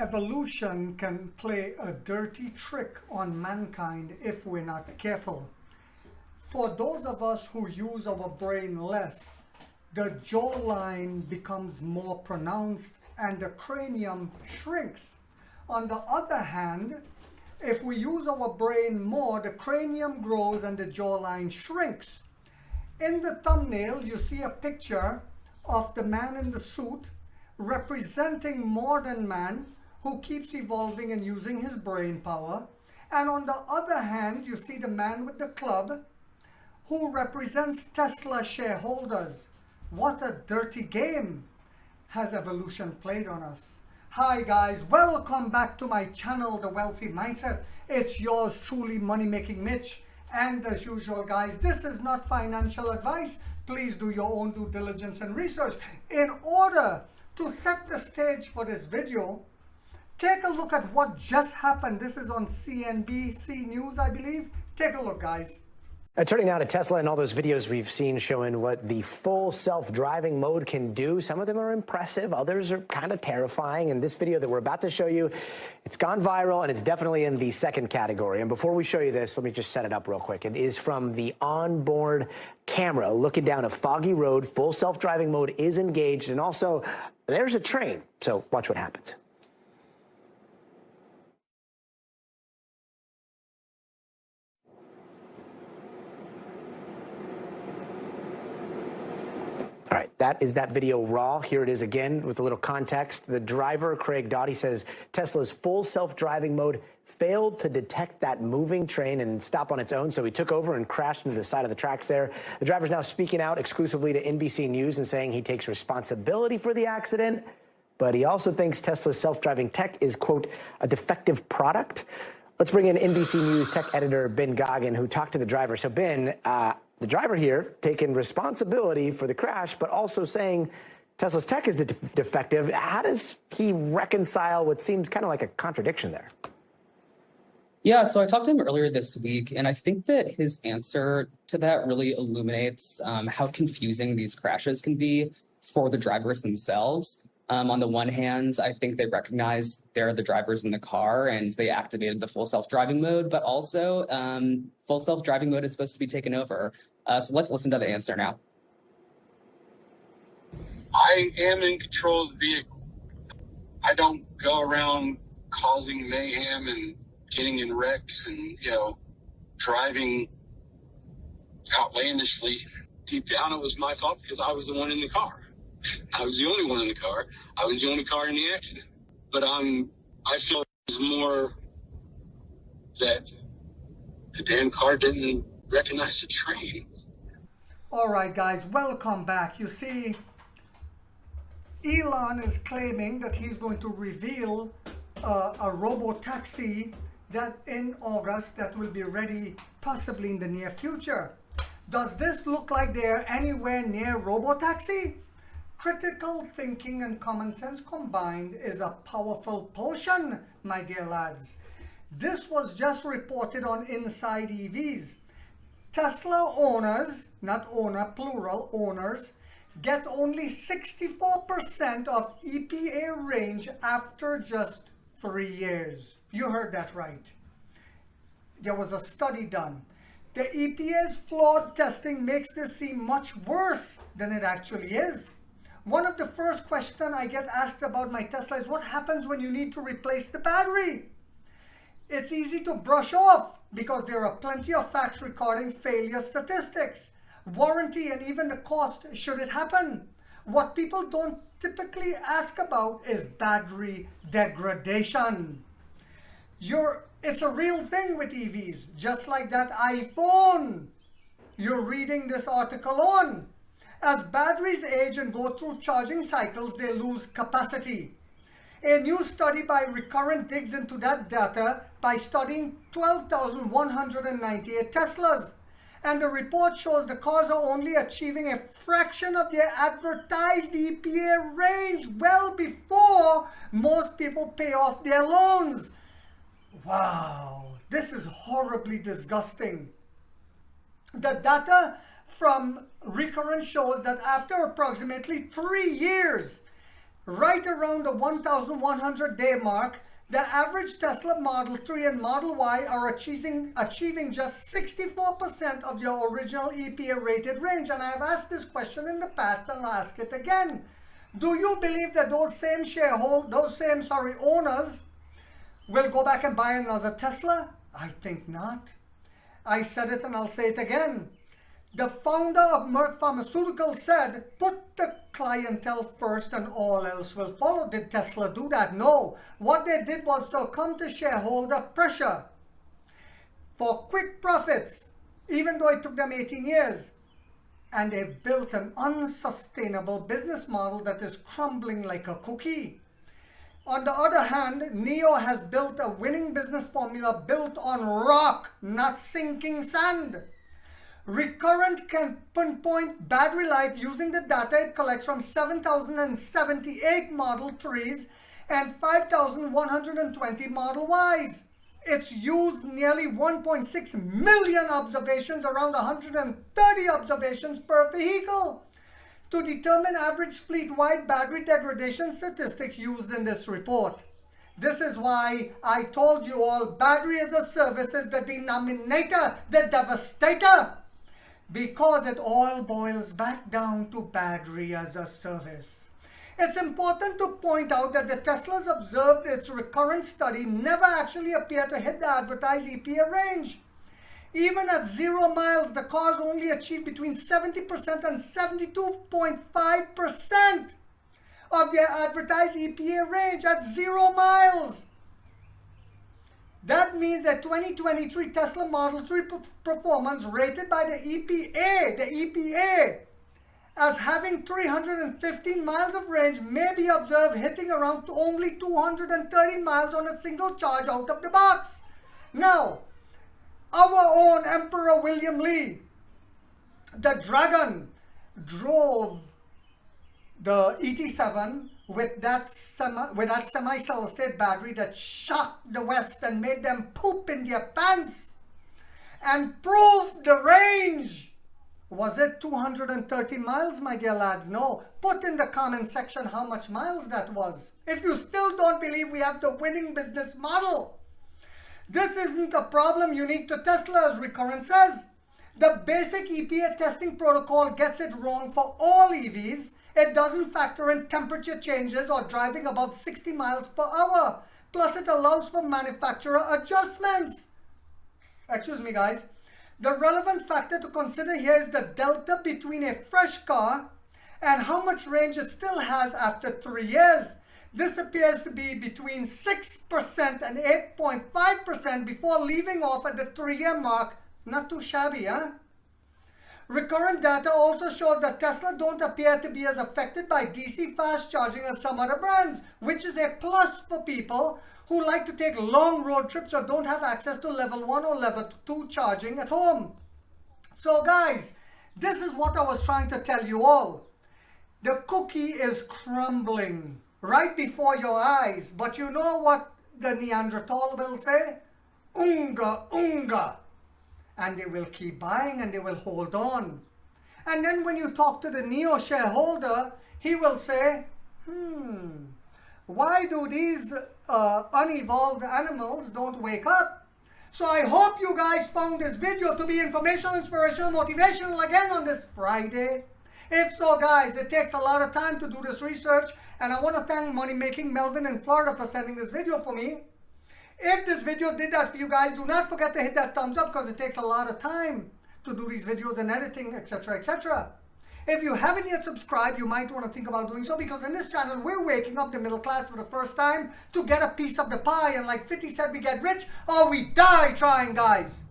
Evolution can play a dirty trick on mankind if we're not careful. For those of us who use our brain less, the jawline becomes more pronounced and the cranium shrinks. On the other hand, if we use our brain more, the cranium grows and the jawline shrinks. In the thumbnail, you see a picture of the man in the suit representing modern man who keeps evolving and using his brain power. And on the other hand, you see the man with the club who represents Tesla shareholders. What a dirty game has evolution played on us. Hi guys, welcome back to my channel, The Wealthy Mindset. It's yours truly, Money Making Mitch. And as usual guys, this is not financial advice. Please do your own due diligence and research. In order to set the stage for this video, take a look at what just happened. This is on CNBC News, I believe. Take a look, guys. Turning now to Tesla and all those videos we've seen showing what the full self-driving mode can do. Some of them are impressive, others are kind of terrifying. And this video that we're about to show you, it's gone viral and it's definitely in the second category. And before we show you this, let me just set it up real quick. It is from the onboard camera looking down a foggy road. Full self-driving mode is engaged, and also there's a train. So watch what happens. All right, that is that video raw. Here it is again with a little context. The driver, Craig Doughty, says Tesla's full self-driving mode failed to detect that moving train and stop on its own, so he took over and crashed into the side of the tracks there. The driver's now speaking out exclusively to NBC News and saying he takes responsibility for the accident, but he also thinks Tesla's self-driving tech is, quote, a defective product. Let's bring in NBC News tech editor Ben Goggin, who talked to the driver. So Ben, the driver here taking responsibility for the crash, but also saying Tesla's tech is defective. How does he reconcile what seems kind of like a contradiction there? Yeah, so I talked to him earlier this week, and I think that his answer to that really illuminates how confusing these crashes can be for the drivers themselves. On the one hand, I think they recognize they're the drivers in the car and they activated the full self-driving mode, but also full self-driving mode is supposed to be taken over. So let's listen to the answer now. I am in control of the vehicle. I don't go around causing mayhem and getting in wrecks and, driving outlandishly. Deep down, it was my fault because I was the one in the car. I was the only one in the car. I was the only car in the accident. But I feel it's more that the damn car didn't recognize the train. All right, guys, welcome back. You see, Elon is claiming that he's going to reveal a Robo taxi that in August that will be ready possibly in the near future. Does this look like they're anywhere near Robo taxi? Critical thinking and common sense combined is a powerful potion, my dear lads. This was just reported on Inside EVs. Tesla owners, not owner, plural, owners, get only 64% of EPA range after just 3 years. You heard that right. There was a study done. The EPA's flawed testing makes this seem much worse than it actually is. One of the first questions I get asked about my Tesla is what happens when you need to replace the battery? It's easy to brush off because there are plenty of facts recording failure statistics, warranty, and even the cost should it happen. What people don't typically ask about is battery degradation. It's a real thing with EVs, just like that iPhone you're reading this article on. As batteries age and go through charging cycles, they lose capacity. A new study by Recurrent digs into that data by studying 12,198 Teslas. And the report shows the cars are only achieving a fraction of their advertised EPA range well before most people pay off their loans. Wow, this is horribly disgusting. The data from Recurrent shows that after approximately 3 years, right around the 1,100 day mark, the average Tesla Model 3 and Model Y are achieving just 64% of your original EPA rated range. And I have asked this question in the past and I'll ask it again. Do you believe that those same owners will go back and buy another Tesla? I think not. I said it and I'll say it again. The founder of Merck Pharmaceuticals said, put the clientele first and all else will follow. Did Tesla do that? No. What they did was succumb to shareholder pressure for quick profits, even though it took them 18 years. And they've built an unsustainable business model that is crumbling like a cookie. On the other hand, NIO has built a winning business formula built on rock, not sinking sand. Recurrent can pinpoint battery life using the data it collects from 7,078 Model 3s and 5,120 Model Ys. It's used nearly 1.6 million observations, around 130 observations per vehicle, to determine average fleet-wide battery degradation statistics used in this report. This is why I told you all battery as a service is the denominator, the devastator, because it all boils back down to battery as a service. It's important to point out that the Teslas observed its recurrent study never actually appear to hit the advertised EPA range. Even at 0 miles, the cars only achieve between 70% and 72.5% of their advertised EPA range at 0 miles. That means that 2023 Tesla Model 3 performance rated by the EPA, as having 315 miles of range may be observed hitting around only 230 miles on a single charge out of the box. Now, our own Emperor William Lee, the Dragon, drove the ET7 with that semi-solid state battery that shocked the West and made them poop in their pants and proved the range. Was it 230 miles, my dear lads? No. Put in the comment section how much miles that was. If you still don't believe we have the winning business model. This isn't a problem unique to Tesla, as Recurrent says. The basic EPA testing protocol gets it wrong for all EVs. It doesn't factor in temperature changes or driving above 60 miles per hour. Plus, it allows for manufacturer adjustments. Excuse me, guys. The relevant factor to consider here is the delta between a fresh car and how much range it still has after 3 years. This appears to be between 6% and 8.5% before leaving off at the 3-year mark. Not too shabby, huh? Recurrent data also shows that Tesla don't appear to be as affected by DC fast charging as some other brands, which is a plus for people who like to take long road trips or don't have access to level 1 or level 2 charging at home. So guys, this is what I was trying to tell you all. The cookie is crumbling right before your eyes. But you know what the Neanderthal will say? Unga, unga. And they will keep buying and they will hold on. And then when you talk to the NIO shareholder, he will say, why do these unevolved animals don't wake up? So I hope you guys found this video to be informational, inspirational, motivational again on this Friday. If so, guys, it takes a lot of time to do this research, and I want to thank Money Making Melvin in Florida for sending this video for me. If this video did that for you guys, do not forget to hit that thumbs up because it takes a lot of time to do these videos and editing, etc., etc. If you haven't yet subscribed, you might want to think about doing so, because in this channel, we're waking up the middle class for the first time to get a piece of the pie. And like 50 said, we get rich or we die trying, guys.